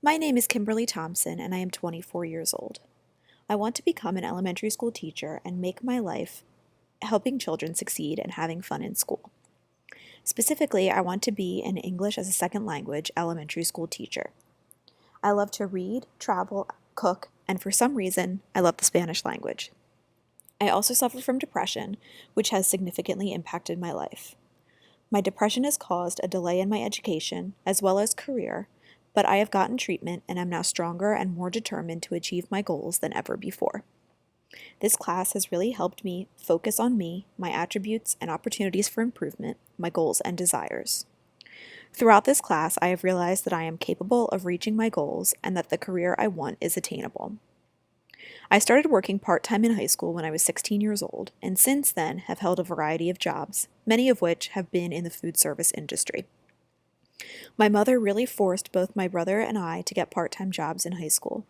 My name is Kimberly Thompson, and I am 24 years old. I want to become an elementary school teacher and make my life helping children succeed and having fun in school. Specifically, I want to be an English as a second language elementary school teacher. I love to read, travel, cook, and for some reason, I love the Spanish language. I also suffer from depression, which has significantly impacted my life. My depression has caused a delay in my education as well as career, but I have gotten treatment and am now stronger and more determined to achieve my goals than ever before. This class has really helped me focus on me, my attributes and opportunities for improvement, my goals and desires. Throughout this class, I have realized that I am capable of reaching my goals and that the career I want is attainable. I started working part-time in high school when I was 16 years old, and since then have held a variety of jobs, many of which have been in the food service industry. My mother really forced both my brother and I to get part-time jobs in high school.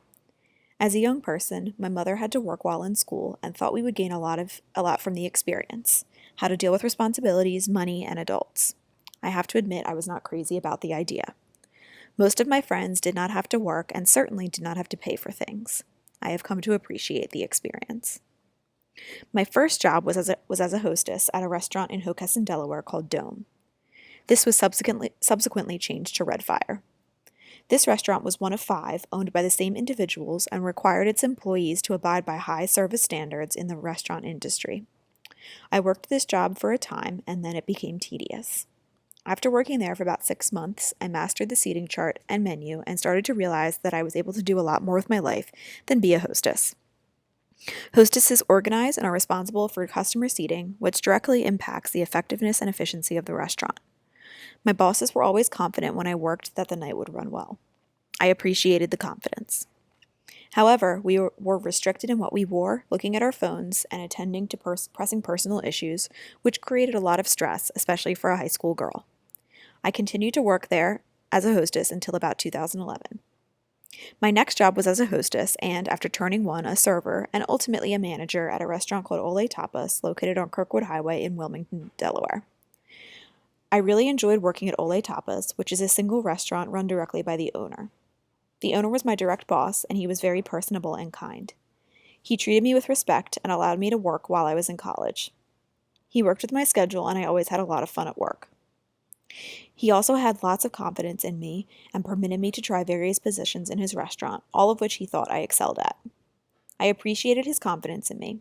As a young person, my mother had to work while in school and thought we would gain a lot from the experience, how to deal with responsibilities, money, and adults. I have to admit I was not crazy about the idea. Most of my friends did not have to work and certainly did not have to pay for things. I have come to appreciate the experience. My first job was as a hostess at a restaurant in Hockessin, Delaware called Dome. This was subsequently changed to Red Fire. This restaurant was one of 5 owned by the same individuals and required its employees to abide by high service standards in the restaurant industry. I worked this job for a time and then it became tedious. After working there for about 6 months, I mastered the seating chart and menu and started to realize that I was able to do a lot more with my life than be a hostess. Hostesses organize and are responsible for customer seating, which directly impacts the effectiveness and efficiency of the restaurant. My bosses were always confident when I worked that the night would run well. I appreciated the confidence. However, we were restricted in what we wore, looking at our phones, and attending to pressing personal issues, which created a lot of stress, especially for a high school girl. I continued to work there as a hostess until about 2011. My next job was as a hostess and, after turning one, a server, and ultimately a manager at a restaurant called Ole Tapas, located on Kirkwood Highway in Wilmington, Delaware. I really enjoyed working at Ole Tapas, which is a single restaurant run directly by the owner. The owner was my direct boss, and he was very personable and kind. He treated me with respect and allowed me to work while I was in college. He worked with my schedule, and I always had a lot of fun at work. He also had lots of confidence in me and permitted me to try various positions in his restaurant, all of which he thought I excelled at. I appreciated his confidence in me.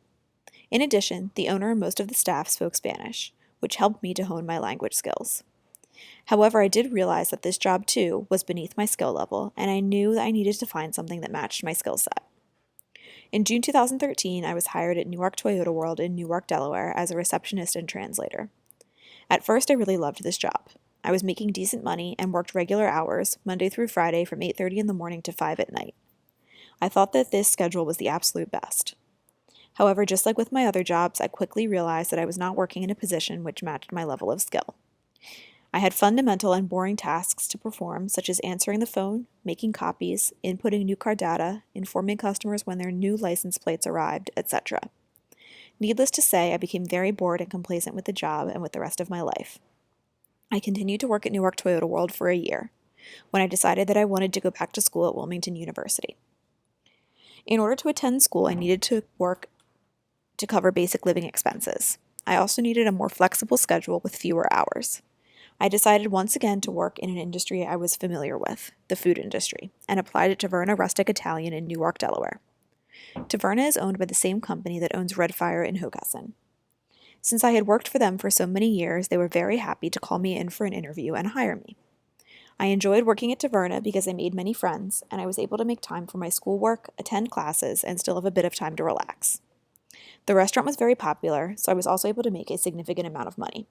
In addition, the owner and most of the staff spoke Spanish, which helped me to hone my language skills. However, I did realize that this job, too, was beneath my skill level, and I knew that I needed to find something that matched my skill set. In June 2013, I was hired at Newark Toyota World in Newark, Delaware, as a receptionist and translator. At first, I really loved this job. I was making decent money and worked regular hours, Monday through Friday from 8:30 in the morning to 5 at night. I thought that this schedule was the absolute best. However, just like with my other jobs, I quickly realized that I was not working in a position which matched my level of skill. I had fundamental and boring tasks to perform, such as answering the phone, making copies, inputting new car data, informing customers when their new license plates arrived, etc. Needless to say, I became very bored and complacent with the job and with the rest of my life. I continued to work at Newark Toyota World for a year, when I decided that I wanted to go back to school at Wilmington University. In order to attend school, I needed to work to cover basic living expenses. I also needed a more flexible schedule with fewer hours. I decided once again to work in an industry I was familiar with, the food industry, and applied at Taverna Rustic Italian in Newark, Delaware. Taverna is owned by the same company that owns Red Fire in Hockessin. Since I had worked for them for so many years, they were very happy to call me in for an interview and hire me. I enjoyed working at Taverna because I made many friends, and I was able to make time for my schoolwork, attend classes, and still have a bit of time to relax. The restaurant was very popular, so I was also able to make a significant amount of money.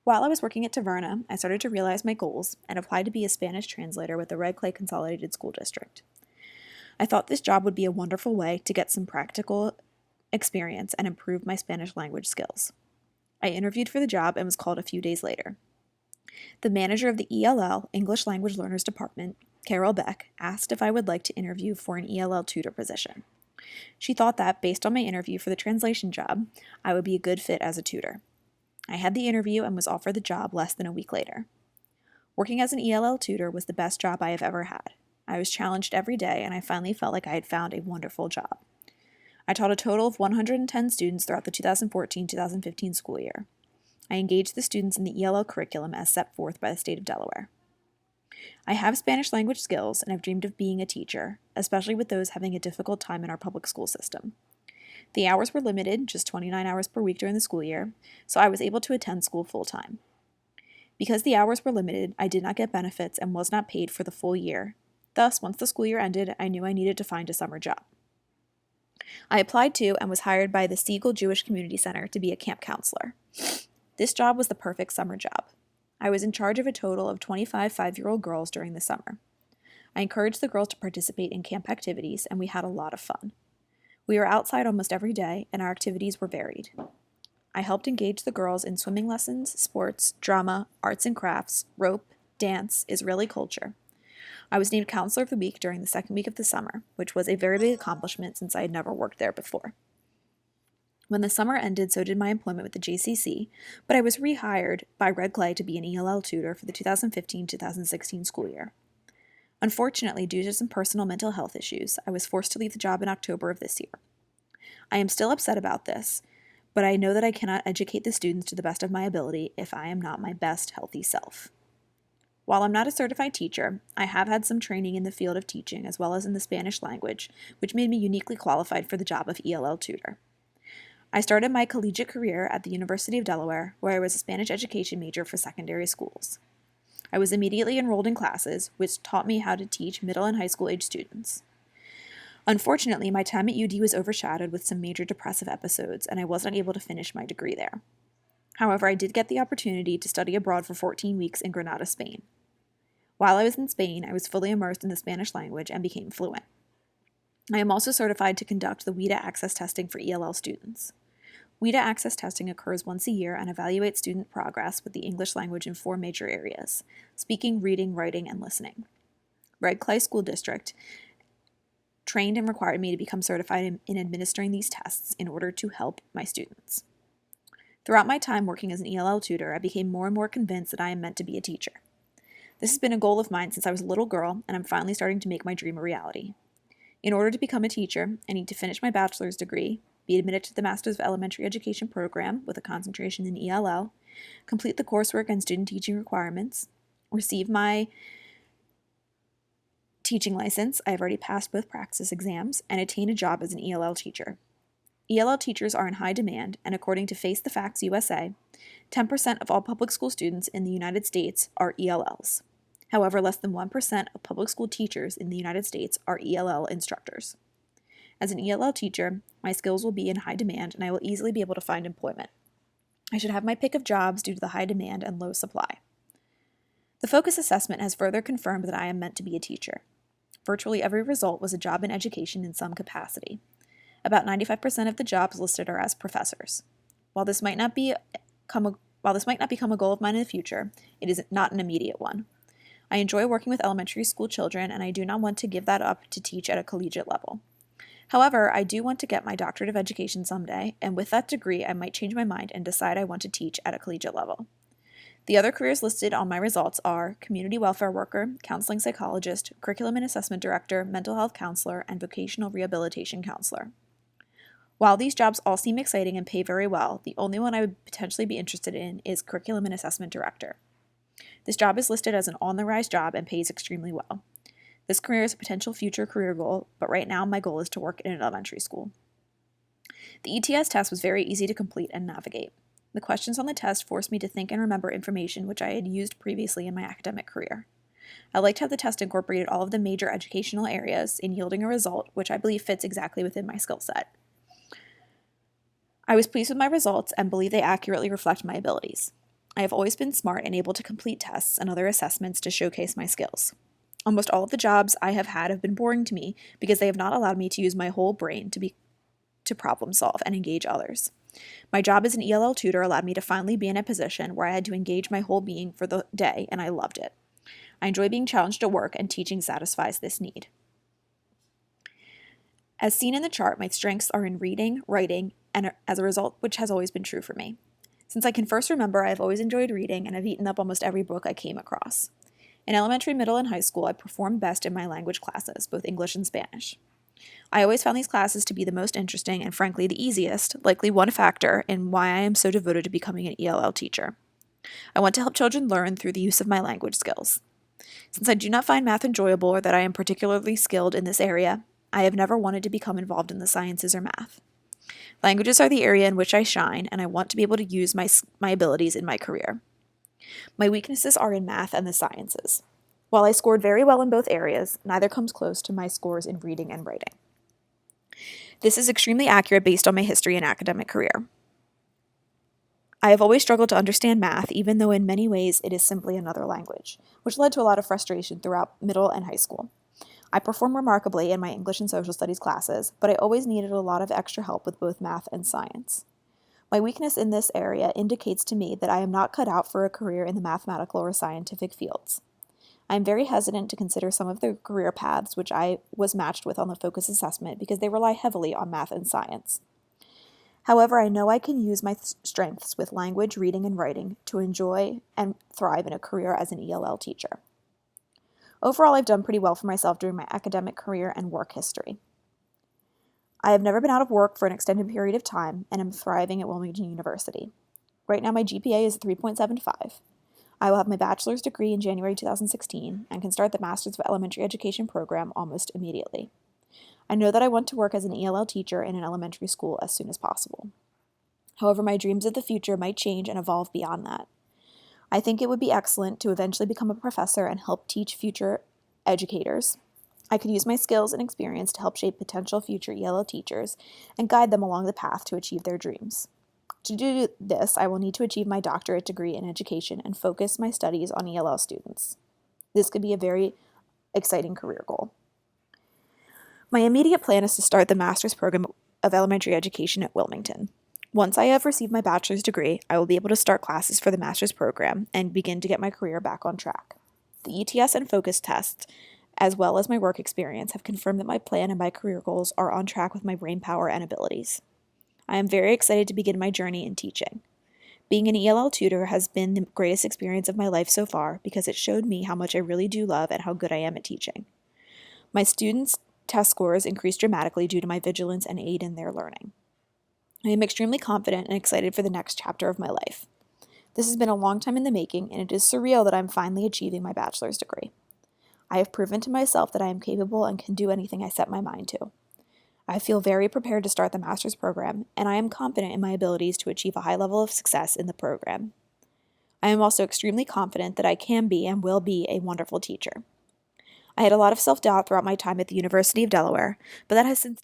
While I was working at Taverna, I started to realize my goals and applied to be a Spanish translator with the Red Clay Consolidated School District. I thought this job would be a wonderful way to get some practical experience and improve my Spanish language skills. I interviewed for the job and was called a few days later. The manager of the ELL, English Language Learners Department, Carol Beck, asked if I would like to interview for an ELL tutor position. She thought that, based on my interview for the translation job, I would be a good fit as a tutor. I had the interview and was offered the job less than a week later. Working as an ELL tutor was the best job I have ever had. I was challenged every day, and I finally felt like I had found a wonderful job. I taught a total of 110 students throughout the 2014-2015 school year. I engaged the students in the ELL curriculum as set forth by the state of Delaware. I have Spanish language skills and have dreamed of being a teacher, especially with those having a difficult time in our public school system. The hours were limited, just 29 hours per week during the school year, so I was able to attend school full-time. Because the hours were limited, I did not get benefits and was not paid for the full year. Thus, once the school year ended, I knew I needed to find a summer job. I applied to and was hired by the Siegel Jewish Community Center to be a camp counselor. This job was the perfect summer job. I was in charge of a total of 25 5-year-old girls during the summer. I encouraged the girls to participate in camp activities, and we had a lot of fun. We were outside almost every day, and our activities were varied. I helped engage the girls in swimming lessons, sports, drama, arts and crafts, rope, dance, Israeli culture. I was named Counselor of the Week during the second week of the summer, which was a very big accomplishment since I had never worked there before. When the summer ended, so did my employment with the JCC, but I was rehired by Red Clay to be an ELL tutor for the 2015-2016 school year. Unfortunately, due to some personal mental health issues, I was forced to leave the job in October of this year. I am still upset about this, but I know that I cannot educate the students to the best of my ability if I am not my best healthy self. While I'm not a certified teacher, I have had some training in the field of teaching as well as in the Spanish language, which made me uniquely qualified for the job of ELL tutor. I started my collegiate career at the University of Delaware, where I was a Spanish education major for secondary schools. I was immediately enrolled in classes, which taught me how to teach middle and high school age students. Unfortunately, my time at UD was overshadowed with some major depressive episodes, and I wasn't able to finish my degree there. However, I did get the opportunity to study abroad for 14 weeks in Granada, Spain. While I was in Spain, I was fully immersed in the Spanish language and became fluent. I am also certified to conduct the WIDA access testing for ELL students. WIDA access testing occurs once a year and evaluates student progress with the English language in 4 major areas: speaking, reading, writing, and listening. Red Clay School District trained and required me to become certified in administering these tests in order to help my students. Throughout my time working as an ELL tutor, I became more and more convinced that I am meant to be a teacher. This has been a goal of mine since I was a little girl, and I'm finally starting to make my dream a reality. In order to become a teacher, I need to finish my bachelor's degree, be admitted to the Master's of Elementary Education program with a concentration in ELL, complete the coursework and student teaching requirements, receive my teaching license, I have already passed both praxis exams, and attain a job as an ELL teacher. ELL teachers are in high demand, and according to Face the Facts USA, 10% of all public school students in the United States are ELLs. However, less than 1% of public school teachers in the United States are ELL instructors. As an ELL teacher, my skills will be in high demand, and I will easily be able to find employment. I should have my pick of jobs due to the high demand and low supply. The focus assessment has further confirmed that I am meant to be a teacher. Virtually every result was a job in education in some capacity. About 95% of the jobs listed are as professors. While this might not become a goal of mine in the future, it is not an immediate one. I enjoy working with elementary school children, and I do not want to give that up to teach at a collegiate level. However, I do want to get my doctorate of education someday, and with that degree, I might change my mind and decide I want to teach at a collegiate level. The other careers listed on my results are community welfare worker, counseling psychologist, curriculum and assessment director, mental health counselor, and vocational rehabilitation counselor. While these jobs all seem exciting and pay very well, the only one I would potentially be interested in is curriculum and assessment director. This job is listed as an on-the-rise job and pays extremely well. This career is a potential future career goal, but right now my goal is to work in an elementary school. The ETS test was very easy to complete and navigate. The questions on the test forced me to think and remember information which I had used previously in my academic career. I liked how the test incorporated all of the major educational areas in yielding a result which I believe fits exactly within my skill set. I was pleased with my results and believe they accurately reflect my abilities. I have always been smart and able to complete tests and other assessments to showcase my skills. Almost all of the jobs I have had have been boring to me because they have not allowed me to use my whole brain to problem solve and engage others. My job as an ELL tutor allowed me to finally be in a position where I had to engage my whole being for the day, and I loved it. I enjoy being challenged at work, and teaching satisfies this need. As seen in the chart, my strengths are in reading, writing, and as a result, which has always been true for me. Since I can first remember, I have always enjoyed reading and have eaten up almost every book I came across. In elementary, middle, and high school, I performed best in my language classes, both English and Spanish. I always found these classes to be the most interesting and frankly the easiest, likely one factor in why I am so devoted to becoming an ELL teacher. I want to help children learn through the use of my language skills. Since I do not find math enjoyable or that I am particularly skilled in this area, I have never wanted to become involved in the sciences or math. Languages are the area in which I shine, and I want to be able to use my abilities in my career. My weaknesses are in math and the sciences. While I scored very well in both areas, neither comes close to my scores in reading and writing. This is extremely accurate based on my history and academic career. I have always struggled to understand math, even though in many ways it is simply another language, which led to a lot of frustration throughout middle and high school. I performed remarkably in my English and social studies classes, but I always needed a lot of extra help with both math and science. My weakness in this area indicates to me that I am not cut out for a career in the mathematical or scientific fields. I am very hesitant to consider some of the career paths which I was matched with on the focus assessment because they rely heavily on math and science. However, I know I can use my strengths with language, reading, and writing to enjoy and thrive in a career as an ELL teacher. Overall, I've done pretty well for myself during my academic career and work history. I have never been out of work for an extended period of time and am thriving at Wilmington University. Right now, my GPA is 3.75. I will have my bachelor's degree in January 2016 and can start the Master's of Elementary Education program almost immediately. I know that I want to work as an ELL teacher in an elementary school as soon as possible. However, my dreams of the future might change and evolve beyond that. I think it would be excellent to eventually become a professor and help teach future educators. I could use my skills and experience to help shape potential future ELL teachers and guide them along the path to achieve their dreams. To do this, I will need to achieve my doctorate degree in education and focus my studies on ELL students. This could be a very exciting career goal. My immediate plan is to start the Master's program of Elementary Education at Wilmington. Once I have received my bachelor's degree, I will be able to start classes for the Master's program and begin to get my career back on track. The ETS and focus tests, as well as my work experience, have confirmed that my plan and my career goals are on track with my brain power and abilities. I am very excited to begin my journey in teaching. Being an ELL tutor has been the greatest experience of my life so far because it showed me how much I really do love and how good I am at teaching. My students' test scores increased dramatically due to my vigilance and aid in their learning. I am extremely confident and excited for the next chapter of my life. This has been a long time in the making, and it is surreal that I'm finally achieving my bachelor's degree. I have proven to myself that I am capable and can do anything I set my mind to. I feel very prepared to start the master's program, and I am confident in my abilities to achieve a high level of success in the program. I am also extremely confident that I can be and will be a wonderful teacher. I had a lot of self-doubt throughout my time at the University of Delaware, but that has since